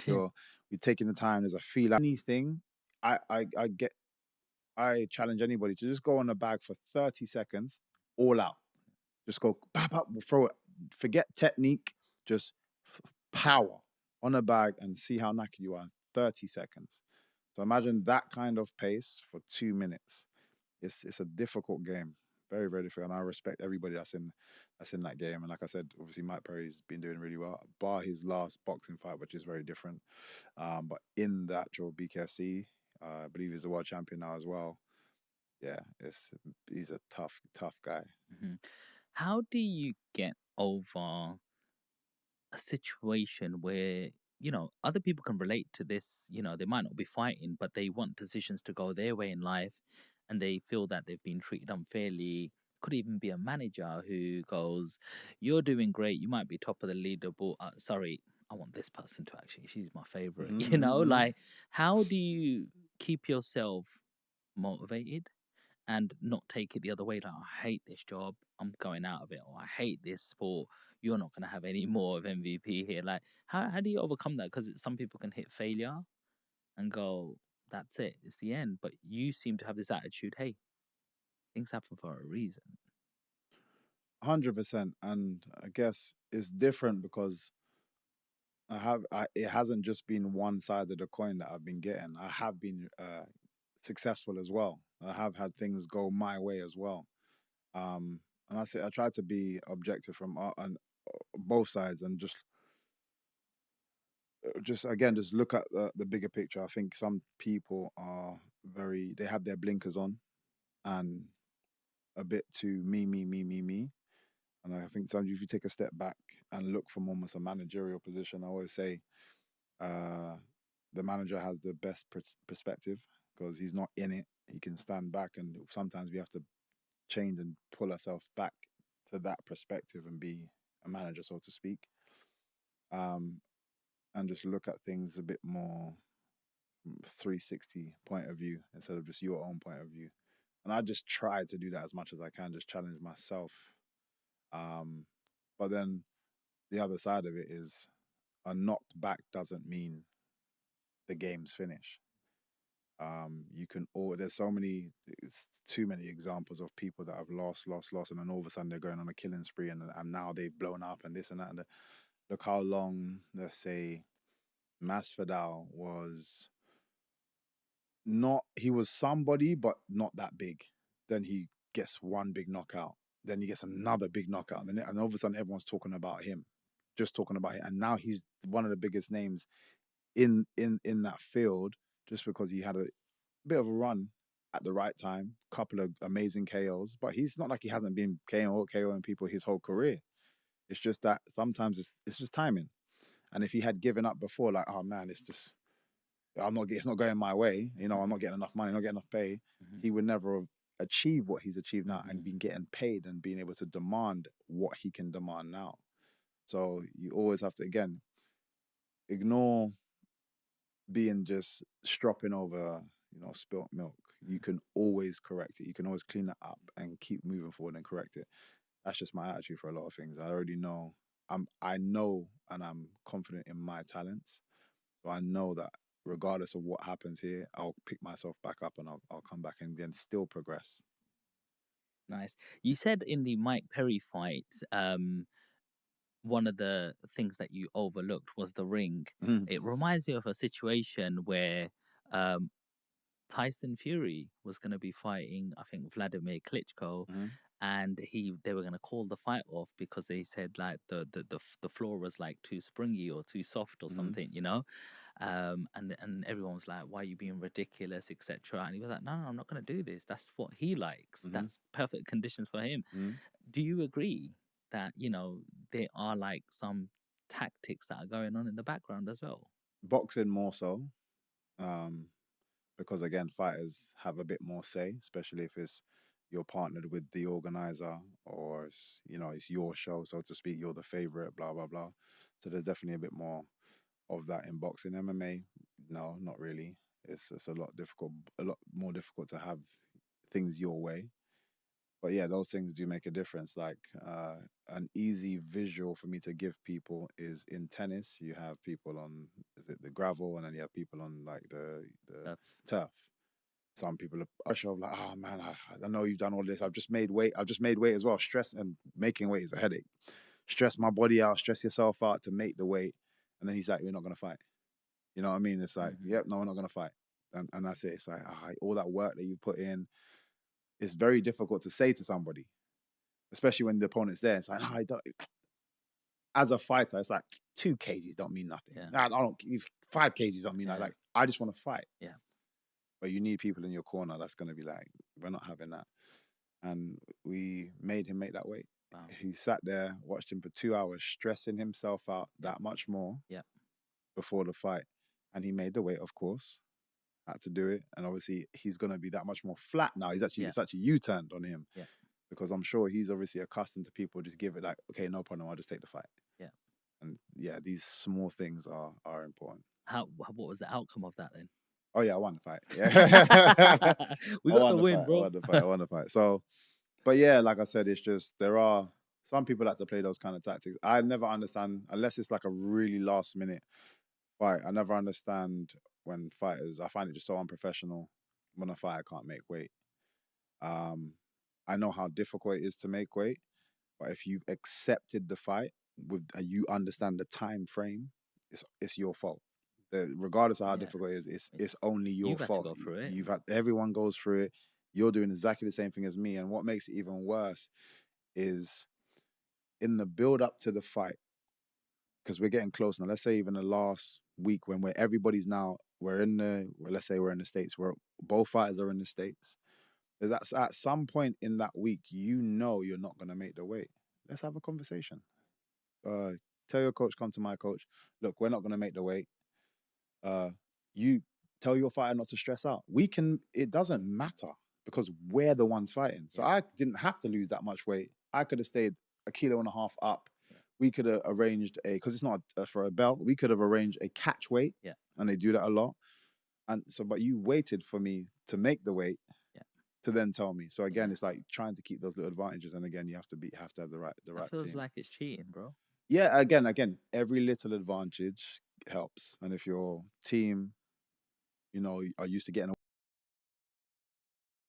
you're taking the time. There's a feel. Anything, I get. I challenge anybody to just go on the bag for 30 seconds, all out. Just go, pop, pop, throw it. Forget technique. Just power on a bag and see how knackered you are in 30 seconds. So imagine that kind of pace for 2 minutes. It's a difficult game. Very, very difficult. And I respect everybody that's in that game. And like I said, obviously Mike Perry's been doing really well, bar his last boxing fight, which is very different. But in the actual BKFC, I believe he's the world champion now as well. Yeah, he's a tough, tough guy. Mhm. How do you get over a situation where, other people can relate to this? They might not be fighting, but they want decisions to go their way in life, and they feel that they've been treated unfairly. Could even be a manager who goes, "You're doing great. You might be top of the leaderboard. Sorry, I want this person to actually. She's my favorite." Mm-hmm. Like, how do you keep yourself motivated and not take it the other way? Like, I hate this job, I'm going out of it, or I hate this sport, you're not going to have any more of MVP here. Like, how do you overcome that? Because some people can hit failure and go, that's it, it's the end. But you seem to have this attitude, hey, things happen for a reason. 100%. And I guess it's different because it hasn't just been one side of the coin that I've been getting. I have been successful as well. I have had things go my way as well. And I try to be objective from on both sides and just again just look at the bigger picture. I think some people they have their blinkers on and a bit too me. And I think sometimes if you take a step back and look from almost a managerial position, I always say uh, the manager has the best perspective because he's not in it. He can stand back, and sometimes we have to change and pull ourselves back to that perspective and be a manager, so to speak, um, and just look at things a bit more 360 point of view instead of just your own point of view. And I just try to do that as much as I can, just challenge myself. Um, but then the other side of it is a knocked back doesn't mean the game's finished. You can all there's so many it's too many examples of people that have lost, and then all of a sudden they're going on a killing spree, and now they've blown up and this and that. And look how long, let's say, Masvidal was not he was somebody but not that big. Then he gets one big knockout. Then he gets another big knockout. And all of a sudden everyone's talking about him. Just talking about him. And now he's one of the biggest names in that field just because he had a bit of a run at the right time, couple of amazing KOs, but he's not like he hasn't been KOing people his whole career. It's just that sometimes it's just timing. And if he had given up before, like, oh man, it's not going my way, I'm not getting enough money, not getting enough pay, Mm-hmm. he would never have achieved what he's achieved now and Mm-hmm. been getting paid and being able to demand what he can demand now. So you always have to again ignore being just stropping over, spilt milk. You can always correct it. You can always clean it up and keep moving forward and correct it. That's just my attitude for a lot of things. I already know. I know and I'm confident in my talents. So I know that regardless of what happens here, I'll pick myself back up and I'll come back and then still progress. Nice. You said in the Mike Perry fight, one of the things that you overlooked was the ring. Mm-hmm. It reminds me of a situation where um, Tyson Fury was going to be fighting, I think, Vladimir Klitschko, Mm-hmm. and they were going to call the fight off because they said like the floor was like too springy or too soft or Mm-hmm. something. And everyone was like, "Why are you being ridiculous, etc." And he was like, "No, I'm not going to do this. That's what he likes. Mm-hmm. That's perfect conditions for him." Mm-hmm. Do you agree that there are like some tactics that are going on in the background as well? Boxing more so. Um, because again, fighters have a bit more say, especially if it's you're partnered with the organizer or it's your show, so to speak. You're the favorite, blah blah blah. So there's definitely a bit more of that in boxing. MMA, no, not really. It's a lot more difficult to have things your way. But yeah, those things do make a difference. Like an easy visual for me to give people is in tennis, you have people on, is it the gravel, and then you have people on like the Stuff. turf. Some people are pressure of like, oh man, I know you've done all this. I've just made weight. I've just made weight as well. Stress and making weight is a headache. Stress my body out, stress yourself out to make the weight. And then he's like, we're not gonna fight. You know what I mean? It's like, Mm-hmm. yep, no, we're not gonna fight. And that's it. It's like all that work that you put in, it's very difficult to say to somebody, especially when the opponent's there. It's like, no, I don't. As a fighter, it's like 2 kgs don't mean nothing. Yeah. I don't. 5 kgs don't mean Yeah. like I just want to fight. Yeah. But you need people in your corner that's gonna be like, we're not having that. And we made him make that weight. Wow. He sat there, watched him for 2 hours, stressing himself out that much more Yeah. before the fight. And he made the weight, of course, had to do it. And obviously, he's going to be that much more flat now. It's actually U-turned on him. Yeah. Because I'm sure he's obviously accustomed to people just give it like, okay, no problem, I'll just take the fight. Yeah. And yeah, these small things are important. What was the outcome of that then? Oh yeah, I won the fight. Yeah. We got the win, bro. I won the fight. So, but yeah, like I said, it's just there are some people like to play those kind of tactics. I never understand unless it's like a really last minute fight. I never understand when fighters. I find it just so unprofessional when a fighter can't make weight. I know how difficult it is to make weight, but if you've accepted the fight with you understand the time frame, it's your fault. Regardless of how difficult it is, it's only your You've had to fault. go through it. You've had everyone goes through it. You're doing exactly the same thing as me, and what makes it even worse is in the build up to the fight, because we're getting close now. Let's say even the last week when everybody's now let's say we're in the States, where both fighters are in the States. There's at some point in that week, you know you're not gonna make the weight. Let's have a conversation. Tell your coach, come to my coach. Look, we're not gonna make the weight. You tell your fighter not to stress out. It doesn't matter because we're the ones fighting. So I didn't have to lose that much weight. I could have stayed 1.5 kilos up. We could have arranged because it's not for a belt, we could have arranged a catch weight. And they do that a lot. And so, but you waited for me to make the weight to then tell me. So again, it's like trying to keep those little advantages. And again, you have to have the right That feels team. like it's cheating, bro. Yeah, again, every little advantage helps. And if your team, are used to getting